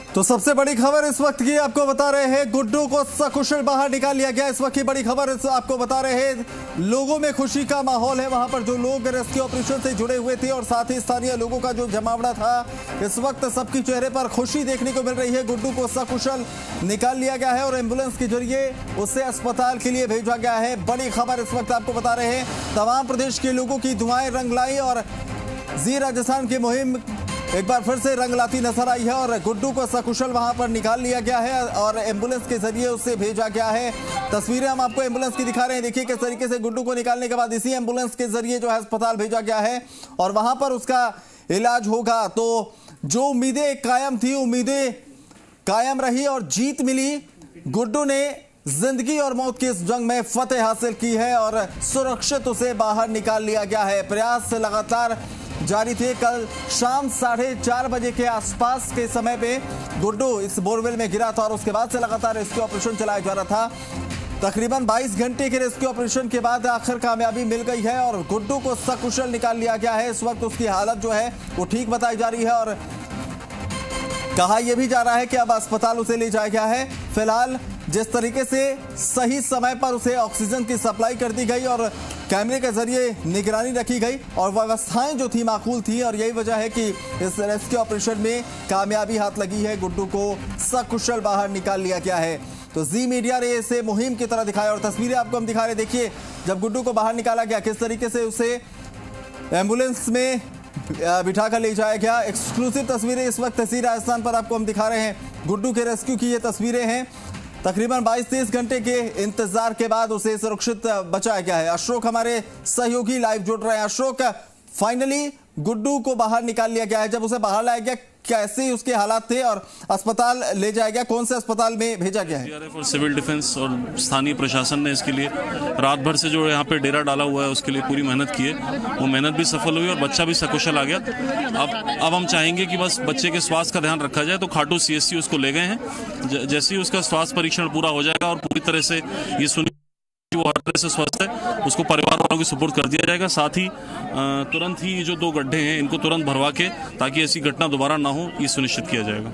तो सबसे बड़ी खबर इस वक्त की आपको बता रहे हैं, गुड्डू को सकुशल बाहर निकाल लिया गया। इस वक्त की बड़ी खबर आपको बता रहे हैं, लोगों में खुशी का माहौल है। वहां पर जो लोग रेस्क्यू ऑपरेशन से जुड़े हुए थे और साथ ही स्थानीय लोगों का जो जमावड़ा था, इस वक्त सबके चेहरे पर खुशी देखने को मिल रही है। गुड्डू को सकुशल निकाल लिया गया है और एम्बुलेंस के जरिए उसे अस्पताल के लिए भेजा गया है। बड़ी खबर इस वक्त आपको बता रहे हैं, तमाम प्रदेश के लोगों की दुआएं रंग लाई और जी राजस्थान की मुहिम एक बार फिर से रंग लाती नजर आई है और गुड्डू को सकुशल वहां पर निकाल लिया गया है और एम्बुलेंस के जरिए उसे भेजा गया है। तस्वीरें हम आपको एम्बुलेंस की दिखा रहे हैं। देखिए किस तरीके से गुड्डू को निकालने के बाद इसी एम्बुलेंस के जरिए जो है अस्पताल भेजा गया है और वहां पर उसका इलाज होगा। तो जो उम्मीदें कायम थी, उम्मीदें कायम रही और जीत मिली। गुड्डू ने जिंदगी और मौत की इस जंग में फतेह हासिल की है और सुरक्षित उसे बाहर निकाल लिया गया है। प्रयास लगातार जारी थे। कल शाम 4:30 बजे के आसपास के समय पे गुड्डू इस बोरवेल में गिरा था और उसके बाद से लगातार रेस्क्यू ऑपरेशन चलाया जा रहा था। तकरीबन 22 घंटे के रेस्क्यू ऑपरेशन के बाद आखिर कामयाबी मिल गई है और गुड्डू को सकुशल निकाल लिया गया है। इस वक्त उसकी हालत जो है वो ठीक बताई जा रही है और कहा यह भी जा रहा है कि अब अस्पताल उसे ले जाया गया है। फिलहाल जिस तरीके से सही समय पर उसे ऑक्सीजन की सप्लाई कर दी गई और कैमरे के जरिए निगरानी रखी गई और व्यवस्थाएं जो थी माकूल थी और यही वजह है कि इस रेस्क्यू ऑपरेशन में कामयाबी हाथ लगी है। गुड्डू को सकुशल बाहर निकाल लिया गया है। तो जी मीडिया ने इसे मुहिम की तरह दिखाया और तस्वीरें आपको हम दिखा रहे। देखिए जब गुड्डू को बाहर निकाला गया, किस तरीके से उसे एम्बुलेंस में बिठा कर ले जाया गया। एक्सक्लूसिव तस्वीरें इस वक्त तहसील राजस्थान पर आपको हम दिखा रहे हैं। गुड्डू के रेस्क्यू की ये तस्वीरें हैं। तकरीबन 22-23 घंटे के इंतजार के बाद उसे सुरक्षित बचाया गया है। अशोक हमारे सहयोगी लाइव जुड़ रहे हैं। अशोक, फाइनली गुड्डू को बाहर निकाल लिया गया है। जब उसे बाहर लाया गया, कैसे उसके हालात थे और अस्पताल ले जाया गया, कौन से अस्पताल में भेजा गया है? एसडीआरएफ और सिविल डिफेंस और स्थानीय प्रशासन ने इसके लिए रात भर से जो यहाँ पे डेरा डाला हुआ है उसके लिए पूरी मेहनत की है। वो मेहनत भी सफल हुई और बच्चा भी सकुशल आ गया। अब हम चाहेंगे कि बस बच्चे के स्वास्थ्य का ध्यान रखा जाए। तो खाटू सीएससी उसको ले गए हैं। जैसे ही उसका स्वास्थ्य परीक्षण पूरा हो जाएगा और पूरी तरह से ये सुनिश्चित वो हर तरह से स्वस्थ है, उसको परिवार वालों की सुपुर्द कर दिया जाएगा। साथ ही तुरंत ही जो 2 गड्ढे हैं इनको तुरंत भरवा के, ताकि ऐसी घटना दोबारा ना हो, ये सुनिश्चित किया जाएगा।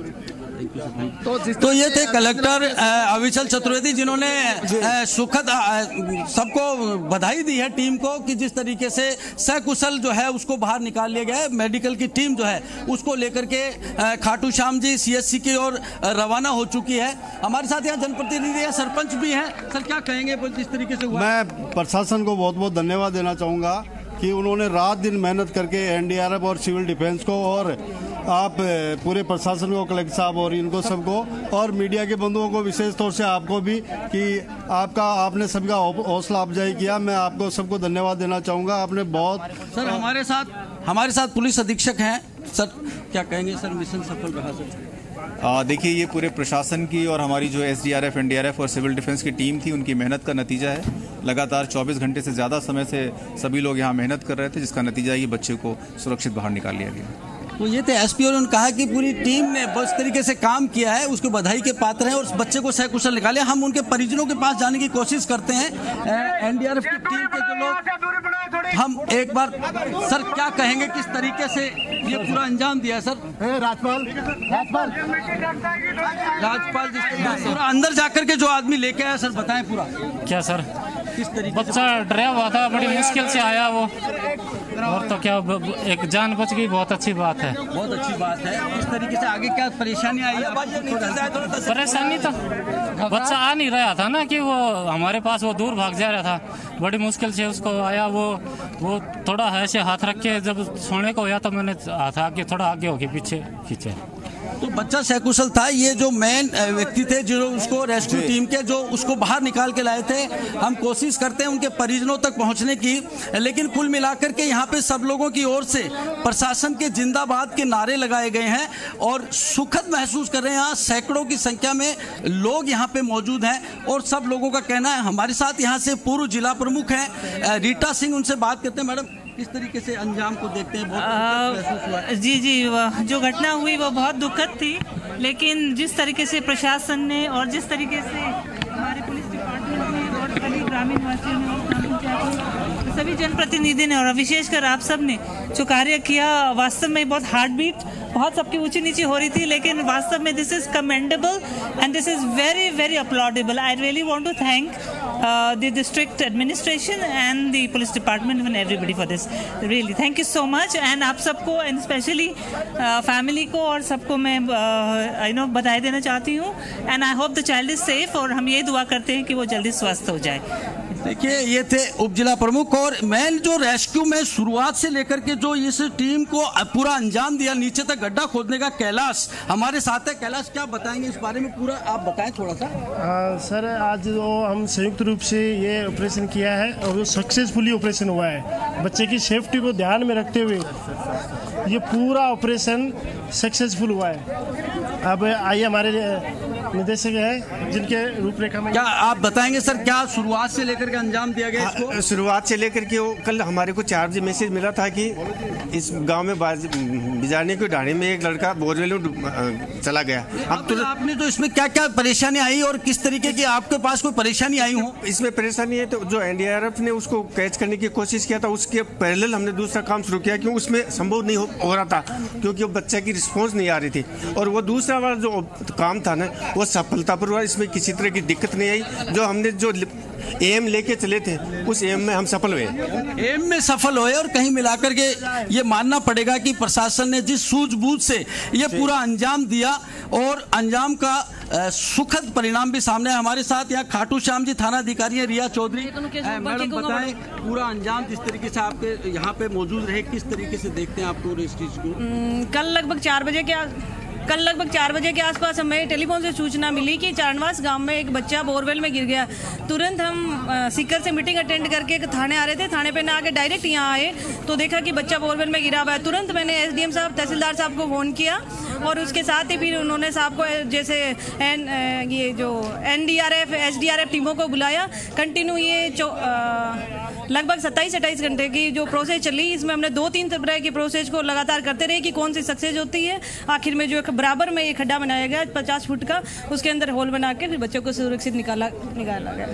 तो ये थे कलेक्टर अविचल चतुर्वेदी, जिन्होंने सुखद सबको बधाई दी है टीम को कि जिस तरीके से सकुशल जो है उसको बाहर निकाल लिया गया है। मेडिकल की टीम जो है उसको लेकर के खाटू श्याम जी सीएससी की ओर रवाना हो चुकी है। हमारे साथ यहाँ जनप्रतिनिधि है, सरपंच भी हैं। सर क्या कहेंगे जिस तरीके से हुआ? मैं प्रशासन को बहुत बहुत धन्यवाद देना चाहूँगा कि उन्होंने रात दिन मेहनत करके एनडीआरएफ और सिविल डिफेंस को और आप पूरे प्रशासन को, कलेक्टर साहब और इनको सबको और मीडिया के बंधुओं को, विशेष तौर से आपको भी कि आपने सबका हौसला अफजाई किया। मैं आपको सबको धन्यवाद देना चाहूँगा। आपने बहुत सर हमारे साथ पुलिस अधीक्षक हैं। सर क्या कहेंगे? सर मिशन सफल रहा सर? देखिए ये पूरे प्रशासन की और हमारी जो एसडीआरएफ, एनडीआरएफ और सिविल डिफेंस की टीम थी, उनकी मेहनत का नतीजा है। लगातार 24 घंटे से ज़्यादा समय से सभी लोग यहाँ मेहनत कर रहे थे, जिसका नतीजा ये बच्चे को सुरक्षित बाहर निकाल लिया गया। तो ये थे एसपी और उन्होंने कहा कि पूरी टीम ने बस तरीके से काम किया है, उसको बधाई के पात्र हैं और उस बच्चे को सकुशल निकाले। हम उनके परिजनों के पास जाने की कोशिश करते हैं। एनडीआरएफ की टीम के जो लोग, हम एक बार सर क्या कहेंगे किस तरीके से ये पूरा अंजाम दिया? सर राजपाल पूरा अंदर जाकर के जो आदमी लेके आया, सर बताएं पूरा क्या? सर किस तरीके? बच्चा डरा हुआ था, बड़ी मुश्किल से आया वो, और तो क्या एक जान बच गई, बहुत अच्छी बात है। बहुत अच्छी बात है। इस तरीके से आगे क्या परेशानी आई? परेशानी तो बच्चा आ नहीं रहा था ना, कि वो हमारे पास वो दूर भाग जा रहा था। बड़ी मुश्किल से उसको आया। वो थोड़ा ऐसे हाथ रख के जब सोने को आया तो मैंने हाथ आगे थोड़ा आगे होके पीछे खींचे। तो बच्चा सकुशल था। ये जो मेन व्यक्ति थे जो उसको रेस्क्यू टीम के जो उसको बाहर निकाल के लाए थे, हम कोशिश करते हैं उनके परिजनों तक पहुंचने की, लेकिन कुल मिलाकर के यहाँ पे सब लोगों की ओर से प्रशासन के जिंदाबाद के नारे लगाए गए हैं और सुखद महसूस कर रहे हैं। यहाँ सैकड़ों की संख्या में लोग यहाँ पे मौजूद हैं और सब लोगों का कहना है। हमारे साथ यहाँ से पूर्व जिला प्रमुख हैं रीटा सिंह, उनसे बात करते हैं। मैडम किस तरीके से अंजाम को देखते हैं? बहुत महसूस हुआ? जी, जो घटना हुई वो बहुत दुखद थी, लेकिन जिस तरीके से प्रशासन ने और जिस तरीके से हमारे पुलिस डिपार्टमेंट ने और कलीग ग्रामीण वासियों ने और ग्राम पंचायतों सभी जनप्रतिनिधि ने और विशेषकर आप सब ने जो कार्य किया, वास्तव में बहुत हार्ट बीट, बहुत सबकी ऊंची नीची हो रही थी, लेकिन वास्तव में this is commendable and this is very very applaudable. I really want to thank the district administration and the police department and everybody for this. Really thank you so much. And आप सबको and specially family को और सबको मैं बधाई देना चाहती हूँ. And I hope the child is safe और हम ये दुआ करते हैं कि वो जल्दी स्वस्थ हो जाए. देखिए, ये थे उप जिला प्रमुख. और मैन जो रेस्क्यू में शुरुआत से लेकर के जो इस टीम को पूरा अंजाम दिया, नीचे तक गड्ढा खोदने का, कैलाश हमारे साथ है. कैलाश, क्या बताएंगे इस बारे में, पूरा आप बताएं थोड़ा सा. सर, आज जो हम संयुक्त रूप से ये ऑपरेशन किया है और वो सक्सेसफुली ऑपरेशन हुआ है. बच्चे की सेफ्टी को ध्यान में रखते हुए ये पूरा ऑपरेशन सक्सेसफुल हुआ है. अब आइए हमारे निदेशक हैं जिनके रूपरेखा में. क्या आप बताएंगे सर, क्या शुरुआत से लेकर के अंजाम दिया गया इसको? शुरुआत से लेकर के कल हमारे को 4 बजे मैसेज मिला था कि इस गांव में बिजारने की ढाणी में एक लड़का बोरवेल में चला गया. अब तो आपने तो इसमें क्या क्या परेशानी आई और किस तरीके की आपके पास कोई परेशानी आई हो? इसमें परेशानी है तो जो एनडीआरएफ ने उसको कैच करने की कोशिश किया था, उसके पैरेलल हमने दूसरा काम शुरू किया, क्योंकि उसमें संभव नहीं हो रहा था, क्योंकि वो बच्चे की रिस्पॉन्स नहीं आ रही थी. और वो दूसरा वाला जो काम था ना, वो सफलतापूर्वक, इसमें किसी तरह की दिक्कत नहीं आई. जो हमने जो एम लेके चले थे उस एम में हम सफल हुए. एम में सफल हुए और कहीं मिलाकर के ये मानना पड़ेगा कि प्रशासन ने जिस सूझबूझ से ये पूरा अंजाम दिया और अंजाम का सुखद परिणाम भी सामने है. हमारे साथ यहाँ खाटू श्याम जी थाना अधिकारी है रिया चौधरी. मैडम, बताएं पूरा अंजाम जिस तरीके से आपके यहाँ पे मौजूद रहे, किस तरीके से देखते हैं आप पूरे इस चीज को? कल लगभग 4 बजे के आसपास हमें टेलीफोन से सूचना मिली कि चारणवास गांव में एक बच्चा बोरवेल में गिर गया. तुरंत हम सीकर से मीटिंग अटेंड करके थाने आ रहे थे. थाने पे ना आके डायरेक्ट यहाँ आए तो देखा कि बच्चा बोरवेल में गिरा हुआ है. तुरंत मैंने एसडीएम साहब, तहसीलदार साहब को फोन किया और उसके साथ ही फिर उन्होंने साहब को जैसे ये जो एनडीआरएफ, एसडीआरएफ टीमों को बुलाया. कंटिन्यू ये लगभग 27-28 घंटे की जो प्रोसेस चली, इसमें हमने 2-3 तरह की प्रोसेस को लगातार करते रहे कि कौन सी सक्सेस होती है. आखिर में जो बराबर में एक खड्डा बनाया गया 50 फुट का, उसके अंदर होल बना के फिर बच्चों को सुरक्षित निकाला गया.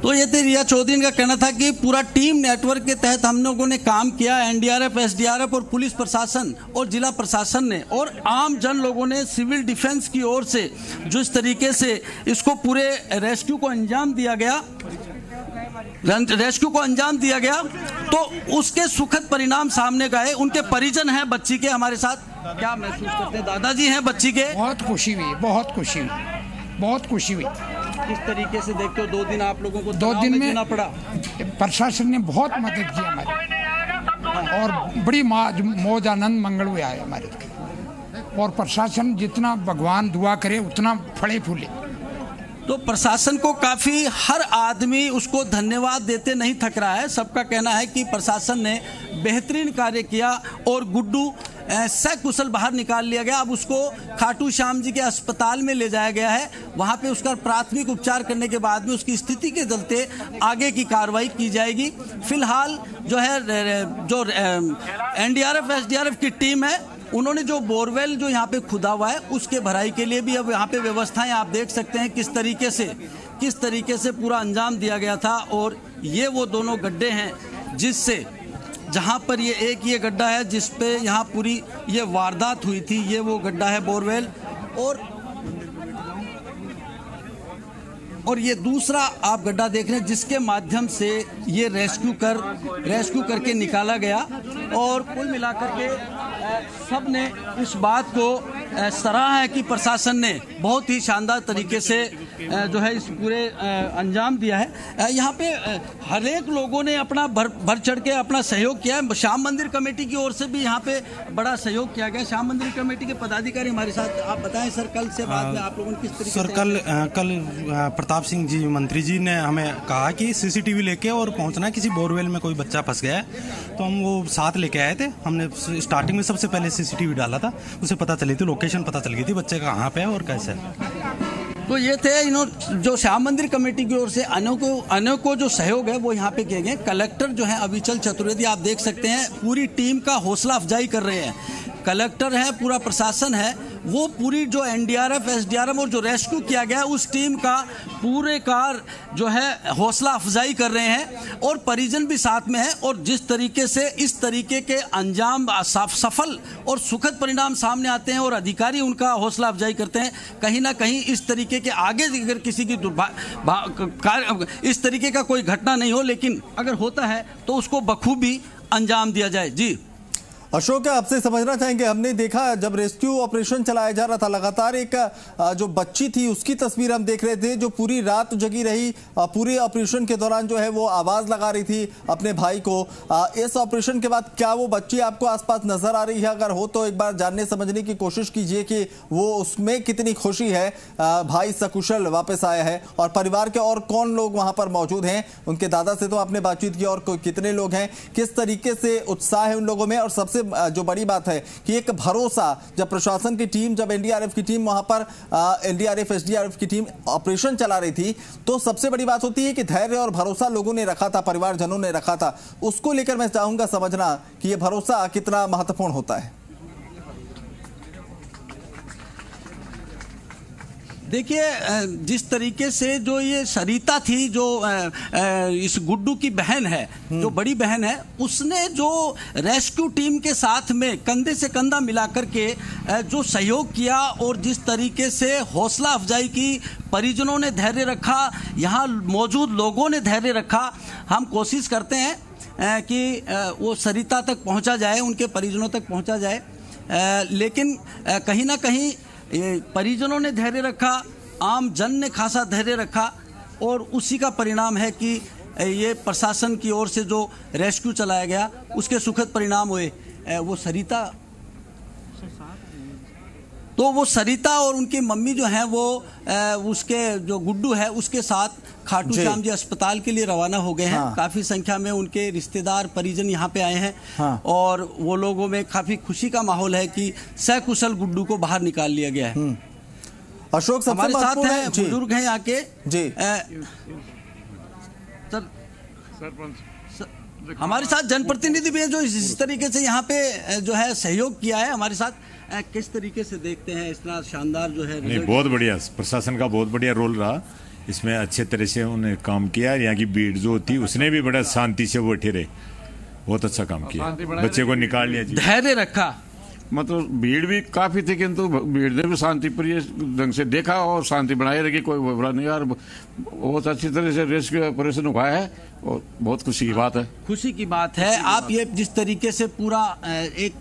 तो ये रिया चौधरी का कहना था कि पूरा टीम नेटवर्क के तहत हम लोगों ने काम किया. एनडीआरएफ, एसडीआरएफ और पुलिस प्रशासन और जिला प्रशासन ने और आम जन लोगों ने सिविल डिफेंस की ओर से जिस तरीके से इसको पूरे रेस्क्यू को अंजाम दिया गया तो उसके सुखद परिणाम सामने गए. उनके परिजन हैं बच्ची के हमारे साथ. क्या महसूस करते हैं? दादाजी हैं बच्ची के. बहुत खुशी हुई. किस तरीके से देखते हो? 2 दिन आप लोगों को 2 दिन में जीना पड़ा. प्रशासन ने बहुत मदद की हमारी और बड़ी मौज आनंद मंगल हुआ है हमारे. और प्रशासन जितना भगवान दुआ करे उतना फले फूले. तो प्रशासन को काफी, हर आदमी उसको धन्यवाद देते नहीं थक रहा है. सबका कहना है कि प्रशासन ने बेहतरीन कार्य किया और गुड्डू सकुशल बाहर निकाल लिया गया. अब उसको खाटू श्याम जी के अस्पताल में ले जाया गया है. वहां पे उसका प्राथमिक उपचार करने के बाद में उसकी स्थिति के चलते आगे की कार्रवाई की जाएगी. फिलहाल जो है जो एनडीआरएफ, एसडीआरएफ की टीम है, उन्होंने जो बोरवेल जो यहाँ पे खुदा हुआ है उसके भराई के लिए भी अब यहाँ पे व्यवस्थाएं आप देख सकते हैं किस तरीके से पूरा अंजाम दिया गया था. और ये वो दोनों गड्ढे हैं जिससे, जहाँ पर ये गड्ढा है जिस पे यहाँ पूरी ये वारदात हुई थी, ये वो गड्ढा है बोरवेल. और ये दूसरा आप गड्ढा देख रहे हैं जिसके माध्यम से ये रेस्क्यू करके निकाला गया. और कुल मिलाकर के सब ने इस बात को सराहा है कि प्रशासन ने बहुत ही शानदार तरीके से जो है इस पूरे अंजाम दिया है. यहाँ पे हर एक लोगों ने अपना भर चढ़ के अपना सहयोग किया है. श्याम मंदिर कमेटी की ओर से भी यहाँ पे बड़ा सहयोग किया गया. श्याम मंदिर कमेटी के पदाधिकारी हमारे साथ. आप बताएं सर, कल से बाद में आप लोगों ने किस तरीके सर कल प्रताप सिंह जी मंत्री जी ने हमें कहा कि सीसीटीवी लेके और पहुंचना, किसी बोरवेल में कोई बच्चा फंस गया है, तो हम वो साथ लेके आए थे. हमने स्टार्टिंग में सबसे पहले सीसीटीवी डाला था, उसे पता चली थी, लोकेशन पता चल गई थी बच्चे कहाँ पे और कैसे. तो ये थे जो श्याम मंदिर कमेटी की ओर से अनेकों जो सहयोग है वो यहाँ पे किए गए. कलेक्टर जो है अविचल चतुर्वेदी, आप देख सकते हैं पूरी टीम का हौसला अफजाई कर रहे हैं. कलेक्टर है, पूरा प्रशासन है वो पूरी जो एनडीआरएफ, एसडीआरएफ और जो रेस्क्यू किया गया उस टीम का पूरे कार जो है हौसला अफजाई कर रहे हैं और परिजन भी साथ में है। और जिस तरीके से इस तरीके के अंजाम सफल और सुखद परिणाम सामने आते हैं और अधिकारी उनका हौसला अफजाई करते हैं, कहीं ना कहीं इस तरीके के आगे अगर किसी की इस तरीके का कोई घटना नहीं हो, लेकिन अगर होता है तो उसको बखूबी अंजाम दिया जाए। जी अशोक, आपसे समझना चाहेंगे, हमने देखा जब रेस्क्यू ऑपरेशन चलाया जा रहा था, लगातार एक जो बच्ची थी उसकी तस्वीर हम देख रहे थे जो पूरी रात जगी रही, पूरे ऑपरेशन के दौरान जो है वो आवाज लगा रही थी अपने भाई को। इस ऑपरेशन के बाद क्या वो बच्ची आपको आसपास नजर आ रही है? अगर हो तो एक बार जानने समझने की कोशिश कीजिए कि वो उसमें कितनी खुशी है, भाई सकुशल वापस आया है, और परिवार के और कौन लोग वहां पर मौजूद हैं? उनके दादा से तो आपने बातचीत की, और कितने लोग हैं, किस तरीके से उत्साह है उन लोगों में? और सबसे जो बड़ी बात है कि एक भरोसा, जब प्रशासन की टीम, जब एनडीआरएफ की टीम वहां पर एनडीआरएफ एसडीआरएफ की टीम ऑपरेशन चला रही थी, तो सबसे बड़ी बात होती है कि धैर्य और भरोसा लोगों ने रखा था, परिवारजनों ने रखा था। उसको लेकर मैं चाहूंगा समझना कि यह भरोसा कितना महत्वपूर्ण होता है। देखिए, जिस तरीके से जो ये सरिता थी, जो इस गुड्डू की बहन है, जो बड़ी बहन है, उसने जो रेस्क्यू टीम के साथ में कंधे से कंधा मिलाकर के जो सहयोग किया और जिस तरीके से हौसला अफजाई की, परिजनों ने धैर्य रखा, यहाँ मौजूद लोगों ने धैर्य रखा। हम कोशिश करते हैं कि वो सरिता तक पहुँचा जाए, उनके परिजनों तक पहुँचा जाए, लेकिन कहीं ना कहीं परिजनों ने धैर्य रखा, आम जन ने खासा धैर्य रखा, और उसी का परिणाम है कि ये प्रशासन की ओर से जो रेस्क्यू चलाया गया उसके सुखद परिणाम हुए। वो सरिता और उनकी मम्मी जो है वो उसके जो गुड्डू है उसके साथ खाटू श्याम जी अस्पताल के लिए रवाना हो गए हैं। हाँ। काफी संख्या में उनके रिश्तेदार परिजन यहाँ पे आए हैं। हाँ। और वो लोगों में काफी खुशी का माहौल है कि सकुशल गुड्डू को बाहर निकाल लिया गया है। अशोक, हमारे साथ हैं बुजुर्ग हैं यहाँ के जी, हमारे साथ जनप्रतिनिधि भी हैं जो इस तरीके से यहाँ पे जो है सहयोग किया है हमारे साथ। किस तरीके से देखते हैं इतना शानदार जो है? नहीं, बहुत बढ़िया, प्रशासन का बहुत बढ़िया रोल रहा इसमें, अच्छे तरह से उन्होंने काम किया। यहाँ की भीड़ जो थी उसने भी बड़ा शांति से बैठे रहे, बहुत अच्छा काम किया, बच्चे को निकाल लिया, धैर्य रखा। मतलब भीड़ भी काफी थी, किंतु भीड़ ने भी शांतिप्रिय ढंग से देखा और शांति बनाए रखी, कोई घबरा नहीं। यार बहुत अच्छी तरह से रेस्क्यू ऑपरेशन हुआ है और बहुत खुशी की बात है। खुशी की बात है। आप ये जिस तरीके से पूरा एक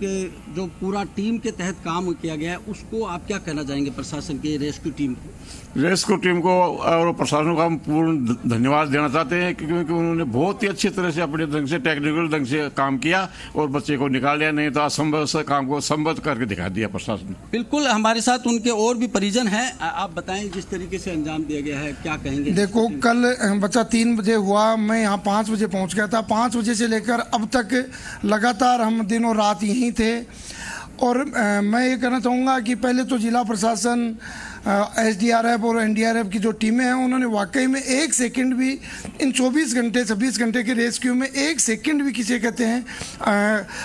जो पूरा टीम के तहत काम किया गया है, उसको आप क्या कहना चाहेंगे प्रशासन की रेस्क्यू टीम को? रेस्क्यू टीम को और प्रशासन को हम पूर्ण धन्यवाद देना चाहते हैं, क्योंकि उन्होंने बहुत ही अच्छी तरह से अपने ढंग से, टेक्निकल ढंग से काम किया और बच्चे को निकाल लिया, नहीं तो असंभव से काम को संभव करके दिखा दिया प्रशासन। बिल्कुल, हमारे साथ उनके और भी परिजन हैं। आप बताएं जिस तरीके से अंजाम दिया गया है, क्या कहेंगे? देखो, कल बच्चा 3 बजे हुआ, मैं यहाँ 5 बजे पहुँच गया था। 5 बजे से लेकर अब तक लगातार हम दिनों रात यहीं थे। और मैं ये कहना चाहूँगा कि पहले तो जिला प्रशासन, एसडीआरएफ और एनडीआरएफ की जो टीमें हैं, उन्होंने वाकई में 1 सेकंड भी इन 24 घंटे 26 घंटे के रेस्क्यू में 1 सेकंड भी किसी कहते हैं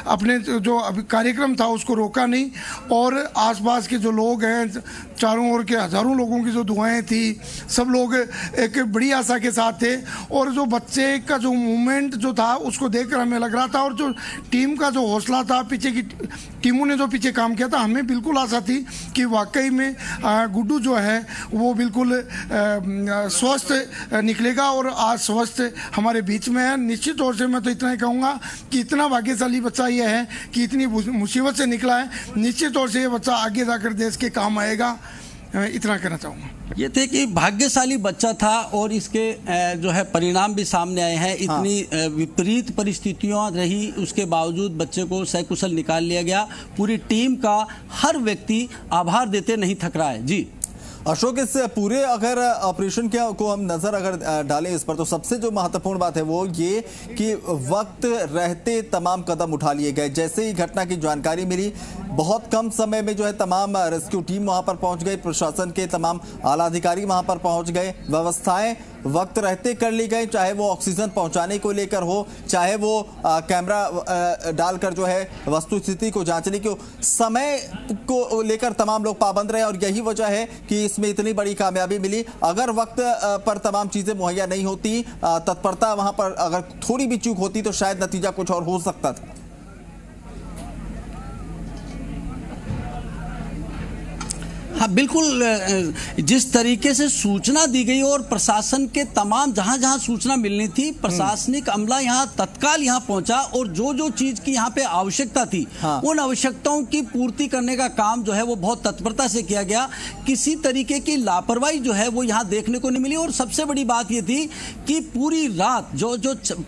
अपने जो कार्यक्रम था उसको रोका नहीं। और आसपास के जो लोग हैं, चारों ओर के हजारों लोगों की जो दुआएं थी, सब लोग एक बड़ी आशा के साथ थे। और जो बच्चे का जो मूवमेंट जो था उसको देखकर हमें लग रहा था, और जो टीम का जो हौसला था, पीछे की टीमों ने जो पीछे काम किया था, हमें बिल्कुल आशा थी कि वाकई में गुड्डू जो है वो बिल्कुल स्वस्थ निकलेगा। और आज स्वस्थ हमारे बीच में है। निश्चित तौर से मैं तो इतना ही कहूँगा कि इतना भाग्यशाली बच्चा ये है कि इतनी मुसीबत से निकला है। निश्चित तौर से ये बच्चा आगे जाकर देश के काम आएगा, इतना कहना चाहूँगा। ये थे कि भाग्यशाली बच्चा था और इसके जो है परिणाम भी सामने आए हैं। इतनी विपरीत परिस्थितियां रही, उसके बावजूद बच्चे को सकुशल निकाल लिया गया। पूरी टीम का हर व्यक्ति आभार देते नहीं थक रहा है। जी अशोक, इस पूरे अगर ऑपरेशन को हम नजर अगर डालें इस पर, तो सबसे जो महत्वपूर्ण बात है वो ये कि वक्त रहते तमाम कदम उठा लिए गए। जैसे ही घटना की जानकारी मिली, बहुत कम समय में जो है तमाम रेस्क्यू टीम वहां पर पहुंच गई, प्रशासन के तमाम आला अधिकारी वहां पर पहुंच गए, व्यवस्थाएं वक्त रहते कर ली गई, चाहे वो ऑक्सीजन पहुंचाने को लेकर हो, चाहे वो कैमरा डालकर जो है वस्तु स्थिति को जांचने की, समय को लेकर तमाम लोग पाबंद रहे और यही वजह है कि इसमें इतनी बड़ी कामयाबी मिली। अगर वक्त पर तमाम चीजें मुहैया नहीं होती, तत्परता वहां पर अगर थोड़ी भी चूक होती तो शायद नतीजा कुछ और हो सकता था। हाँ बिल्कुल, जिस तरीके से सूचना दी गई और प्रशासन के तमाम जहां जहां सूचना मिलनी थी, प्रशासनिक अमला यहां तत्काल यहां पहुंचा और जो जो चीज की यहां पे आवश्यकता थी, हाँ। उन आवश्यकताओं की पूर्ति करने का काम जो है वो बहुत तत्परता से किया गया। किसी तरीके की लापरवाही जो है वो यहां देखने को नहीं मिली। और सबसे बड़ी बात ये थी कि पूरी रात जो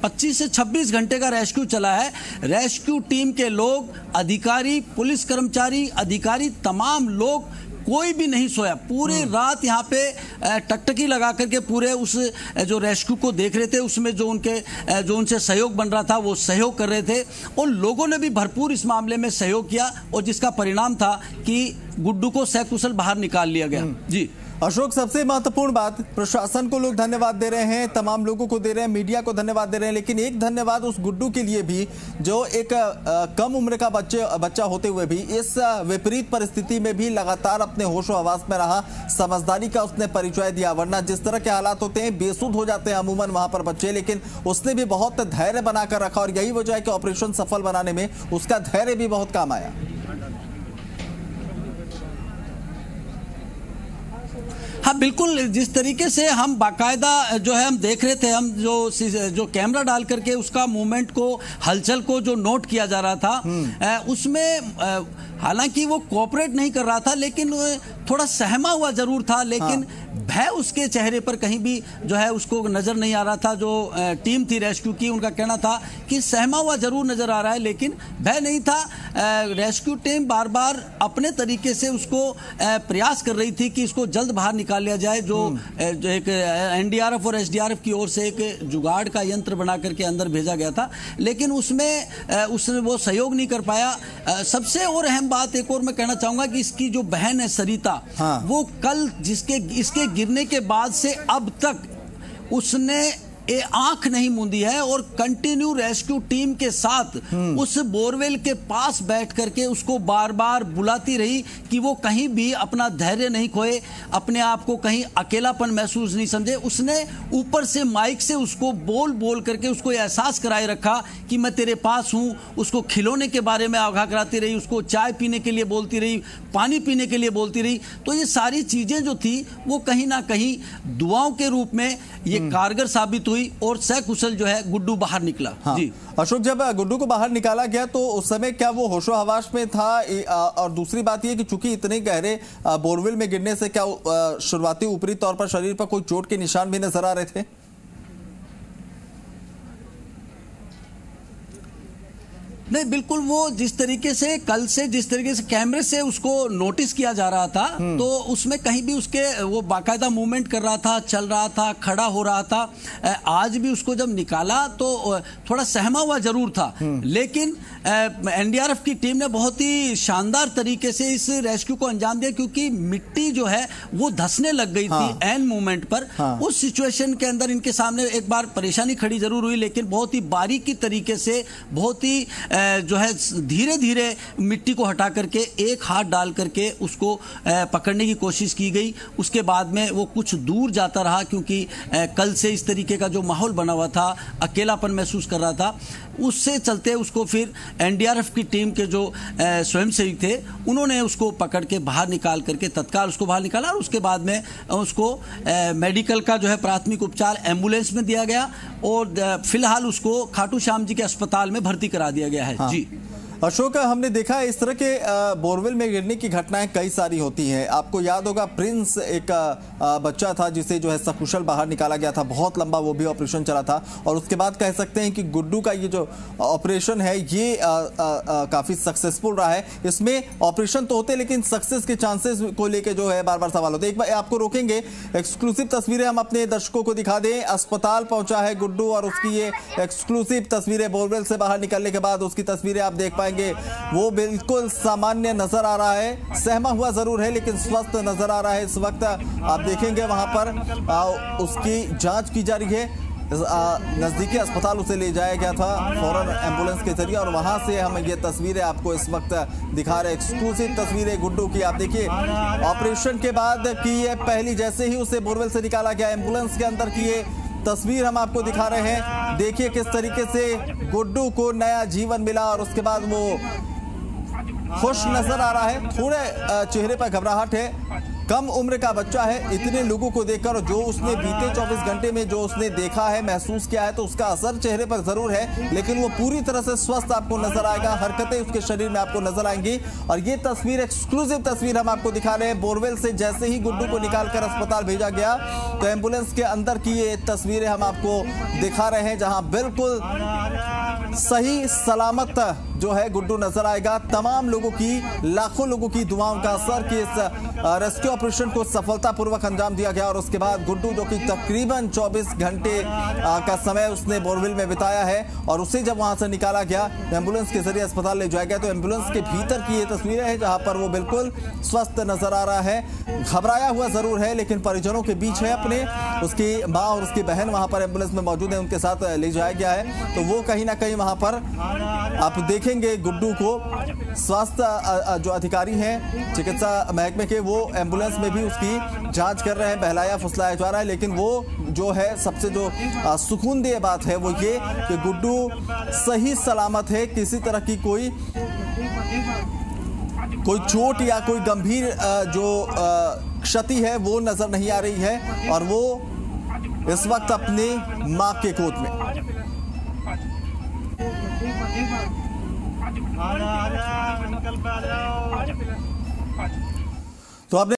25 से 26 घंटे का रेस्क्यू चला है, रेस्क्यू टीम के लोग, अधिकारी, पुलिस कर्मचारी, अधिकारी, तमाम लोग, कोई भी नहीं सोया। पूरे रात यहाँ पे टकटकी लगा करके पूरे उस जो रेस्क्यू को देख रहे थे, उसमें जो उनसे सहयोग बन रहा था वो सहयोग कर रहे थे और लोगों ने भी भरपूर इस मामले में सहयोग किया और जिसका परिणाम था कि गुड्डू को सकुशल बाहर निकाल लिया गया। जी अशोक, सबसे महत्वपूर्ण बात, प्रशासन को लोग धन्यवाद दे रहे हैं, तमाम लोगों को दे रहे हैं, मीडिया को धन्यवाद दे रहे हैं, लेकिन एक धन्यवाद उस गुड्डू के लिए भी जो एक कम उम्र का बच्चा होते हुए भी इस विपरीत परिस्थिति में भी लगातार अपने होशो हवास में रहा, समझदारी का उसने परिचय दिया। वरना जिस तरह के हालात होते हैं, बेसुध हो जाते हैं अमूमन वहां पर बच्चे, लेकिन उसने भी बहुत धैर्य बनाकर रखा और यही वजह है कि ऑपरेशन सफल बनाने में उसका धैर्य भी बहुत काम आया। हाँ बिल्कुल, जिस तरीके से हम बाकायदा जो है हम देख रहे थे, हम जो कैमरा डाल करके उसका मूवमेंट को, हलचल को जो नोट किया जा रहा था, उसमें हालांकि वो कोऑपरेट नहीं कर रहा था लेकिन थोड़ा सहमा हुआ जरूर था, लेकिन भय उसके चेहरे पर कहीं भी जो है उसको नजर नहीं आ रहा था। जो टीम थी रेस्क्यू की, उनका कहना था कि सहमा हुआ जरूर नजर आ रहा है लेकिन भय नहीं था। रेस्क्यू टीम बार बार अपने तरीके से उसको प्रयास कर रही थी कि इसको जल्द बाहर निकाल लिया जाए। जो एक एनडीआरएफ और एसडीआरएफ की ओर से एक जुगाड़ का यंत्र बना करके अंदर भेजा गया था, लेकिन उसने वो सहयोग नहीं कर पाया। सबसे और अहम बात एक और मैं कहना चाहूंगा कि इसकी जो बहन है सरिता, हाँ। वो कल इसके गिरने के बाद से अब तक उसने आंख नहीं मूंदी है और कंटिन्यू रेस्क्यू टीम के साथ उस बोरवेल के पास बैठ करके उसको बार बार बुलाती रही कि वो कहीं भी अपना धैर्य नहीं खोए, अपने आप को कहीं अकेलापन महसूस नहीं समझे। उसने ऊपर से माइक से उसको बोल करके उसको एहसास कराए रखा कि मैं तेरे पास हूं। उसको खिलौने के बारे में आगाह कराती रही, उसको चाय पीने के लिए बोलती रही, पानी पीने के लिए बोलती रही। तो ये सारी चीजें जो थी वो कहीं ना कहीं दुआओं के रूप में ये कारगर साबित हुई और सकुशल जो है गुड्डू बाहर निकला। हाँ। जी अशोक, जब गुड्डू को बाहर निकाला गया तो उस समय क्या वो होशो हवास में था? और दूसरी बात ये कि चूंकि इतने गहरे बोरवेल में गिरने से क्या शुरुआती ऊपरी तौर पर शरीर पर कोई चोट के निशान भी नजर आ रहे थे? नहीं, बिल्कुल वो जिस तरीके से कल से जिस तरीके से कैमरे से उसको नोटिस किया जा रहा था, तो उसमें कहीं भी उसके वो बाकायदा मूवमेंट कर रहा था, चल रहा था, खड़ा हो रहा था। आज भी उसको जब निकाला तो थोड़ा सहमा हुआ जरूर था, लेकिन एनडीआरएफ की टीम ने बहुत ही शानदार तरीके से इस रेस्क्यू को अंजाम दिया, क्योंकि मिट्टी जो है वो धंसने लग गई थी एन मूवमेंट पर। उस सिचुएशन के अंदर इनके सामने एक बार परेशानी खड़ी जरूर हुई, लेकिन बहुत ही बारीकी तरीके से, बहुत ही जो है धीरे धीरे मिट्टी को हटा करके एक हाथ डाल करके उसको पकड़ने की कोशिश की गई। उसके बाद में वो कुछ दूर जाता रहा, क्योंकि कल से इस तरीके का जो माहौल बना हुआ था, अकेलापन महसूस कर रहा था। उससे चलते उसको फिर एनडीआरएफ की टीम के जो स्वयंसेवी थे, उन्होंने उसको पकड़ के बाहर निकाल करके तत्काल उसको बाहर निकाला और उसके बाद में उसको मेडिकल का जो है प्राथमिक उपचार एम्बुलेंस में दिया गया और फिलहाल उसको खाटू श्याम जी के अस्पताल में भर्ती करा दिया गया है। हाँ। जी अशोक, हमने देखा है इस तरह के बोरवेल में गिरने की घटनाएं कई सारी होती हैं। आपको याद होगा प्रिंस एक बच्चा था जिसे जो है सकुशल बाहर निकाला गया था, बहुत लंबा वो भी ऑपरेशन चला था। और उसके बाद कह सकते हैं कि गुड्डू का ये जो ऑपरेशन है ये काफी सक्सेसफुल रहा है। इसमें ऑपरेशन तो होते लेकिन सक्सेस के चांसेस को लेकर जो है बार बार सवाल होते हैं। एक बार आपको रोकेंगे, एक्सक्लूसिव तस्वीरें हम अपने दर्शकों को दिखा दें। अस्पताल पहुंचा है गुड्डू और उसकी ये एक्सक्लूसिव तस्वीरें, बोरवेल से बाहर निकलने के बाद उसकी तस्वीरें आप देख पाए पाएंगे। वो बिल्कुल सामान्य नजर आ रहा है, सहमा हुआ जरूर है लेकिन स्वस्थ नजर आ रहा है। इस वक्त आप देखेंगे वहां पर उसकी जांच की जा रही है। नजदीकी अस्पताल उसे ले जाया गया था फौरन एम्बुलेंस के जरिए, और वहां से हम ये तस्वीरें आपको इस वक्त दिखा रहे हैं। एक्सक्लूसिव तस्वीरें गुड्डू की। आप देखिए ऑपरेशन के बाद की ये पहली, जैसे ही उसे बोरवेल से निकाला गया एम्बुलेंस के अंदर की ये तस्वीर हम आपको दिखा रहे हैं। देखिए किस तरीके से गुड्डू को नया जीवन मिला और उसके बाद वो खुश नजर आ रहा है। थोड़े चेहरे पर घबराहट है, कम उम्र का बच्चा है। इतने लोगों को देखकर जो उसने बीते 24 घंटे में जो उसने देखा है, महसूस किया है, तो उसका असर चेहरे पर जरूर है, लेकिन वो पूरी तरह से स्वस्थ आपको नजर आएगा। हरकतें उसके शरीर में आपको नजर आएंगी। और ये तस्वीर, एक्सक्लूसिव तस्वीर हम आपको दिखा रहे हैं। बोरवेल से जैसे ही गुड्डू को निकालकर अस्पताल भेजा गया तो एम्बुलेंस के अंदर की ये तस्वीरें हम आपको दिखा रहे हैं, जहां बिल्कुल सही सलामत जो है गुड्डू नजर आएगा। तमाम लोगों की, लाखों लोगों की दुआओं का असर कि इस रेस्क्यू ऑपरेशन को सफलतापूर्वक अंजाम दिया गया। और उसके बाद गुड्डू, जो कि तकरीबन 24 घंटे का समय उसने बोरवेल में बिताया है, और उसे जब वहां से निकाला गया, एम्बुलेंस के जरिए अस्पताल ले जाया गया, तो एम्बुलेंस के भीतर की ये तस्वीरें हैं जहां पर वो बिल्कुल स्वस्थ नजर आ रहा है। घबराया हुआ जरूर है लेकिन परिजनों के बीच है अपने। उसकी माँ और उसकी बहन वहां पर एम्बुलेंस में मौजूद है, उनके साथ ले जाया गया है। तो वो कहीं ना कहीं वहां पर आप देखेंगे गुड्डू को। स्वास्थ्य जो अधिकारी हैं चिकित्सा महकमे के, वो एम्बुलेंस में भी उसकी जांच कर रहे हैं। बहलाया फुसलाया जा रहा है, लेकिन वो जो है सबसे जो सुकूनदेह बात है वो ये कि गुड्डू सही सलामत है। किसी तरह की कोई चोट या कोई गंभीर जो क्षति है वो नजर नहीं आ रही है, और वो इस वक्त अपनी मां के गोद में। तो आपने